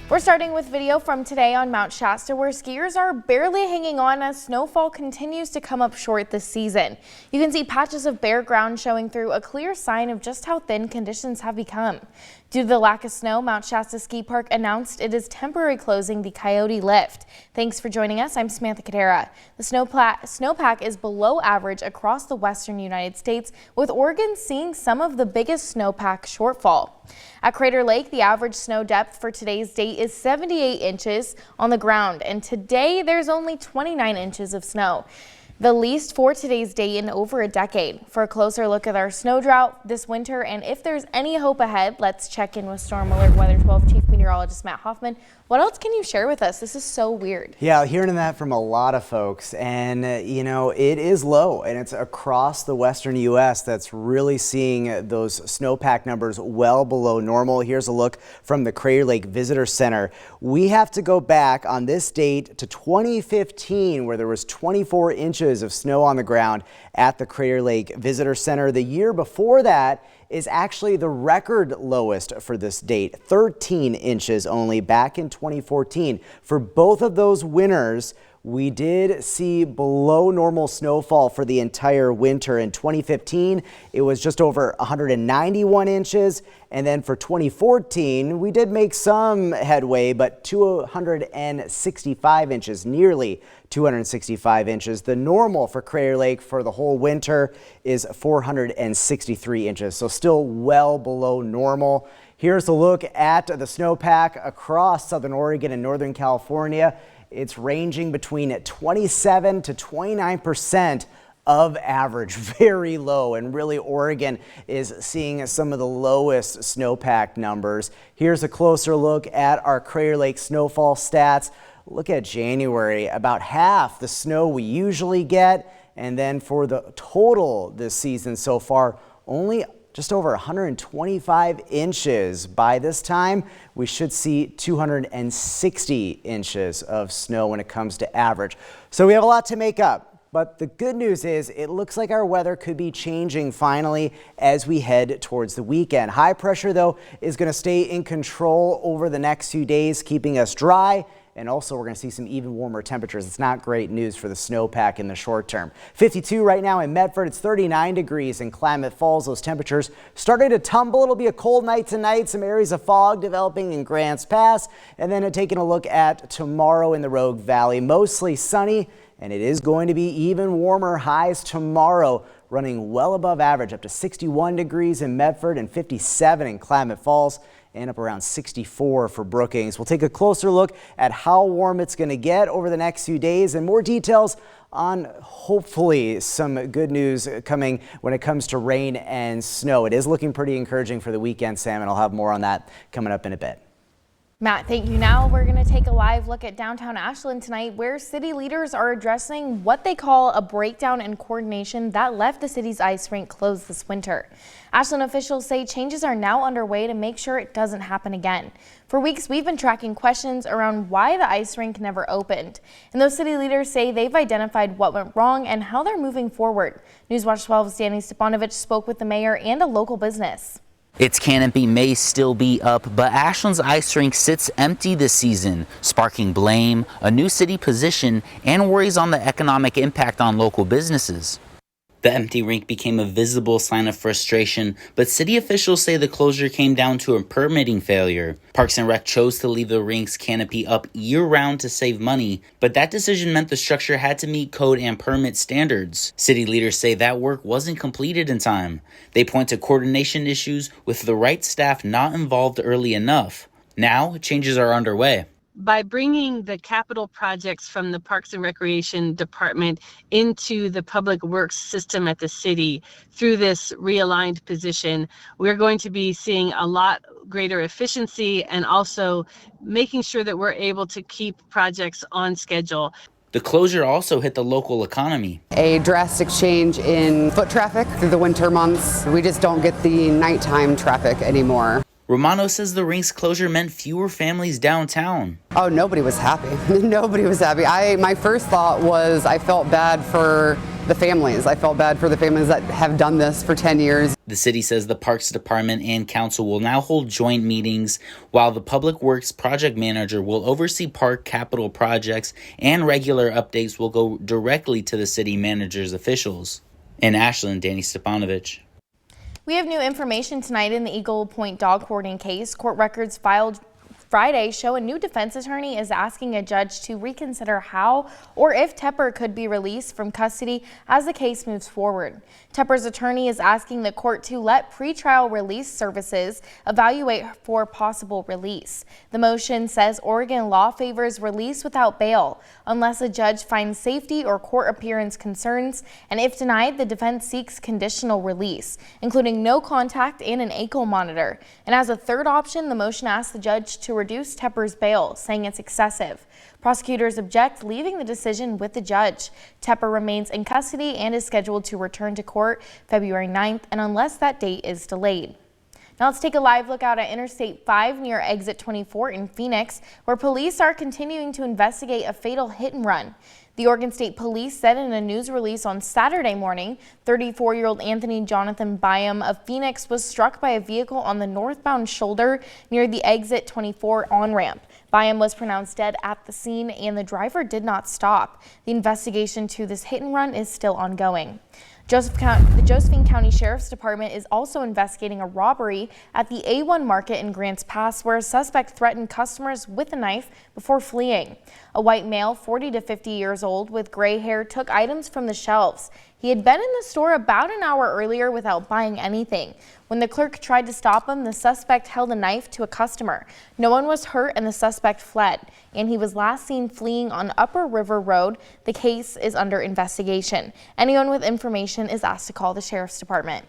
We're starting with video from today on Mount Shasta, where skiers are barely hanging on as snowfall continues to come up short this season. You can see patches of bare ground showing through, a clear sign of just how thin conditions have become. Due to the lack of snow, Mount Shasta Ski Park announced it is temporarily closing the Coyote Lift. Thanks for joining us. I'm Samantha Kadera. The snowpack is below average across the western United States, with Oregon seeing some of the biggest snowpack shortfall. At Crater Lake, the average snow depth for today's date is 78 inches on the ground, and today there's only 29 inches of snow, the least for today's date in over a decade. For a closer look at our snow drought this winter and if there's any hope ahead, let's check in with Storm Alert Weather 12 Chief Meteorologist Matt Hoffman. What else can you share with us? This is so weird. Yeah, hearing that from a lot of folks, and you know, it is low, and it's across the western U.S. that's really seeing those snowpack numbers well below normal. Here's a look from the Crater Lake Visitor Center. We have to go back on this date to 2015, where there was 24 inches of snow on the ground at the Crater Lake Visitor Center. The year before that is actually the record lowest for this date, 13 inches only back in 2014. For both of those winters, we did see below normal snowfall for the entire winter. In 2015, it was just over 191 inches. And then for 2014, we did make some headway, but 265 inches, nearly 265 inches. The normal for Crater Lake for the whole winter is 463 inches, so still well below normal. Here's a look at the snowpack across southern Oregon and northern California. It's ranging between 27 to 29% of average, very low, and really Oregon is seeing some of the lowest snowpack numbers. Here's a closer look at our Crater Lake snowfall stats. Look at January, about half the snow we usually get, and then for the total this season so far, only just over 125 inches. By this time, we should see 260 inches of snow when it comes to average. So we have a lot to make up. But the good news is it looks like our weather could be changing finally as we head towards the weekend. High pressure, though, is going to stay in control over the next few days, keeping us dry. And also, we're going to see some even warmer temperatures. It's not great news for the snowpack in the short term. 52 right now in Medford. It's 39 degrees in Klamath Falls. Those temperatures starting to tumble. It'll be a cold night tonight. Some areas of fog developing in Grants Pass. And then taking a look at tomorrow in the Rogue Valley. Mostly sunny, and it is going to be even warmer. Highs tomorrow running well above average, up to 61 degrees in Medford and 57 in Klamath Falls, and up around 64 for Brookings. We'll take a closer look at how warm it's going to get over the next few days and more details on hopefully some good news coming when it comes to rain and snow. It is looking pretty encouraging for the weekend, Sam, and I'll have more on that coming up in a bit. Matt, thank you. Now we're going to take a live look at downtown Ashland tonight, where city leaders are addressing what they call a breakdown in coordination that left the city's ice rink closed this winter. Ashland officials say changes are now underway to make sure it doesn't happen again. For weeks, we've been tracking questions around why the ice rink never opened. And those city leaders say they've identified what went wrong and how they're moving forward. NewsWatch 12's Danny Stepanovich spoke with the mayor and a local business. Its canopy may still be up, but Ashland's ice rink sits empty this season, sparking blame, a new city position, and worries on the economic impact on local businesses. The empty rink became a visible sign of frustration, but city officials say the closure came down to a permitting failure. Parks and Rec chose to leave the rink's canopy up year-round to save money, but that decision meant the structure had to meet code and permit standards. City leaders say that work wasn't completed in time. They point to coordination issues with the right staff not involved early enough. Now, changes are underway. By bringing the capital projects from the Parks and Recreation Department into the public works system at the city through this realigned position, we're going to be seeing a lot greater efficiency and also making sure that we're able to keep projects on schedule. The closure also hit the local economy. A drastic change in foot traffic through the winter months. We just don't get the nighttime traffic anymore. Romano says the rink's closure meant fewer families downtown. Oh, nobody was happy. Nobody was happy. My first thought was I felt bad for the families. I felt bad for the families that have done this for 10 years. The city says the Parks Department and Council will now hold joint meetings, while the Public Works Project Manager will oversee park capital projects, and regular updates will go directly to the city manager's officials. In Ashland, Danny Stepanovich. We have new information tonight in the Eagle Point dog hoarding case. Court records filed Friday show a new defense attorney is asking a judge to reconsider how or if Tepper could be released from custody as the case moves forward. Tepper's attorney is asking the court to let pretrial release services evaluate for possible release. The motion says Oregon law favors release without bail unless a judge finds safety or court appearance concerns, and if denied, the defense seeks conditional release, including no contact and an ankle monitor. And as a third option, the motion asks the judge to reduce Tepper's bail, saying it's excessive. Prosecutors object, leaving the decision with the judge. Tepper remains in custody and is scheduled to return to court February 9th, and unless that date is delayed. Now let's take a live look out at Interstate 5 near Exit 24 in Phoenix, where police are continuing to investigate a fatal hit and run. The Oregon State Police said in a news release on Saturday morning, 34-year-old Anthony Jonathan Byam of Phoenix was struck by a vehicle on the northbound shoulder near the Exit 24 on-ramp. Byam was pronounced dead at the scene and the driver did not stop. The investigation to this hit and run is still ongoing. The Josephine County Sheriff's Department is also investigating a robbery at the A1 Market in Grants Pass, where a suspect threatened customers with a knife before fleeing. A white male, 40 to 50 years old, with gray hair, took items from the shelves. He had been in the store about an hour earlier without buying anything. When the clerk tried to stop him, the suspect held a knife to a customer. No one was hurt and the suspect fled, and he was last seen fleeing on Upper River Road. The case is under investigation. Anyone with information is asked to call the Sheriff's Department.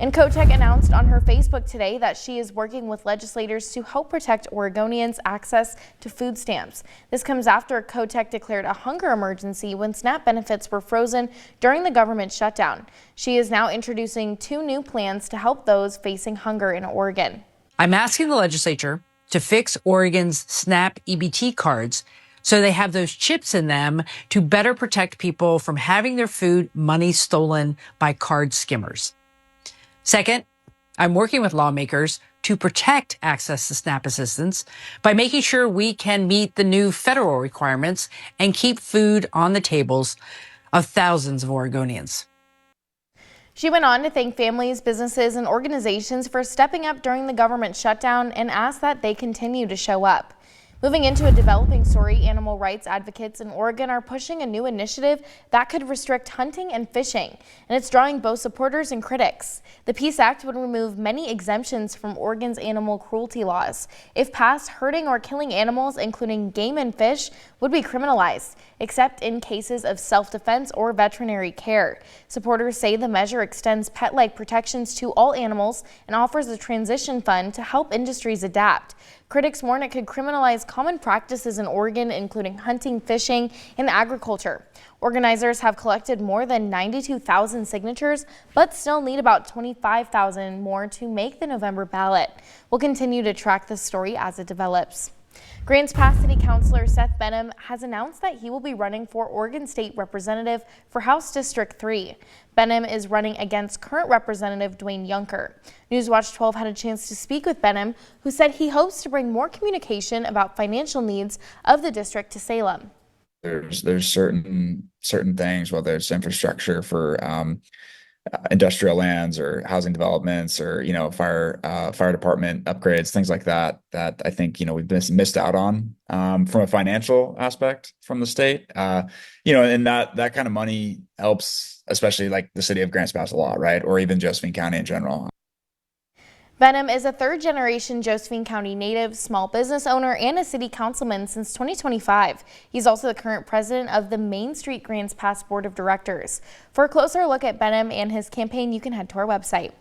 And Kotek announced on her Facebook today that she is working with legislators to help protect Oregonians' access to food stamps. This comes after Kotek declared a hunger emergency when SNAP benefits were frozen during the government shutdown. She is now introducing 2 new plans to help those facing hunger in Oregon. I'm asking the legislature to fix Oregon's SNAP EBT cards so they have those chips in them to better protect people from having their food money stolen by card skimmers. Second, I'm working with lawmakers to protect access to SNAP assistance by making sure we can meet the new federal requirements and keep food on the tables of thousands of Oregonians. She went on to thank families, businesses, and organizations for stepping up during the government shutdown and asked that they continue to show up. Moving into a developing story, animal rights advocates in Oregon are pushing a new initiative that could restrict hunting and fishing, and it's drawing both supporters and critics. The Peace Act would remove many exemptions from Oregon's animal cruelty laws. If passed, hurting or killing animals, including game and fish, would be criminalized, except in cases of self-defense or veterinary care. Supporters say the measure extends pet-like protections to all animals and offers a transition fund to help industries adapt. Critics warn it could criminalize common practices in Oregon, including hunting, fishing, and agriculture. Organizers have collected more than 92,000 signatures, but still need about 25,000 more to make the November ballot. We'll continue to track this story as it develops. Grants Pass City Councilor Seth Benham has announced that he will be running for Oregon State Representative for House District 3. Benham is running against current Representative Dwayne Yunker. NewsWatch 12 had a chance to speak with Benham, who said he hopes to bring more communication about financial needs of the district to Salem. There's certain things, whether it's infrastructure for industrial lands or housing developments or fire department upgrades, things like that I think we've missed out on from a financial aspect from the state, and that kind of money helps, especially like the city of Grants Pass a lot, right? Or even Josephine County in general. Benham is a third-generation Josephine County native, small business owner, and a city councilman since 2025. He's also the current president of the Main Street Grants Pass Board of Directors. For a closer look at Benham and his campaign, you can head to our website.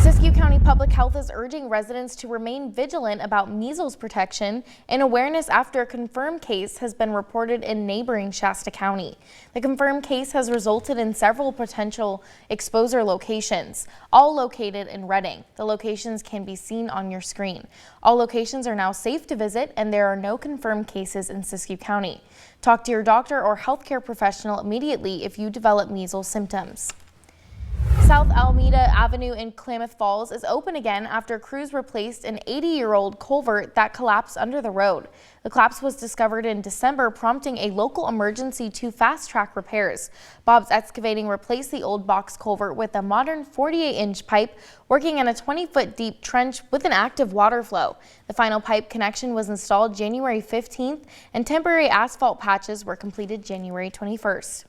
Siskiyou County Public Health is urging residents to remain vigilant about measles protection and awareness after a confirmed case has been reported in neighboring Shasta County. The confirmed case has resulted in several potential exposure locations, all located in Reading. The locations can be seen on your screen. All locations are now safe to visit, and there are no confirmed cases in Siskiyou County. Talk to your doctor or healthcare professional immediately if you develop measles symptoms. South Alameda Avenue in Klamath Falls is open again after crews replaced an 80-year-old culvert that collapsed under the road. The collapse was discovered in December, prompting a local emergency to fast-track repairs. Bob's Excavating replaced the old box culvert with a modern 48-inch pipe working in a 20-foot deep trench with an active water flow. The final pipe connection was installed January 15th, and temporary asphalt patches were completed January 21st.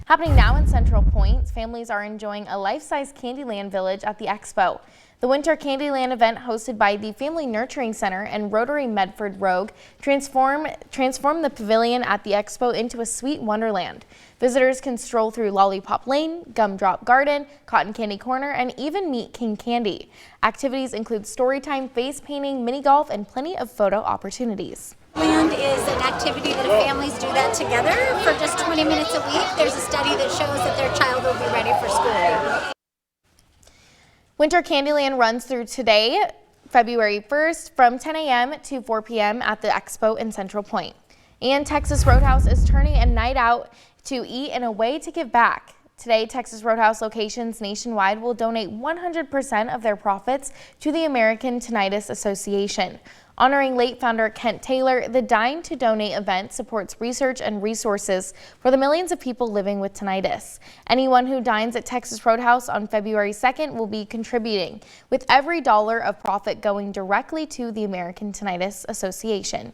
Happening now in Central Point, families are enjoying a life-size Candyland village at the Expo. The Winter Candyland event hosted by the Family Nurturing Center and Rotary Medford Rogue transform the pavilion at the Expo into a sweet wonderland. Visitors can stroll through Lollipop Lane, Gumdrop Garden, Cotton Candy Corner, and even meet King Candy. Activities include storytime, face painting, mini golf, and plenty of photo opportunities. Land is an activity that if families do that together for just 20 minutes a week, there's a study that shows that their child will be ready for school. Winter Candyland runs through today, February 1st, from 10 a.m. to 4 p.m. at the Expo in Central Point. And Texas Roadhouse is turning a night out to eat in a way to give back. Today, Texas Roadhouse locations nationwide will donate 100% of their profits to the American Tinnitus Association. Honoring late founder Kent Taylor, the Dine to Donate event supports research and resources for the millions of people living with tinnitus. Anyone who dines at Texas Roadhouse on February 2nd will be contributing, with every dollar of profit going directly to the American Tinnitus Association.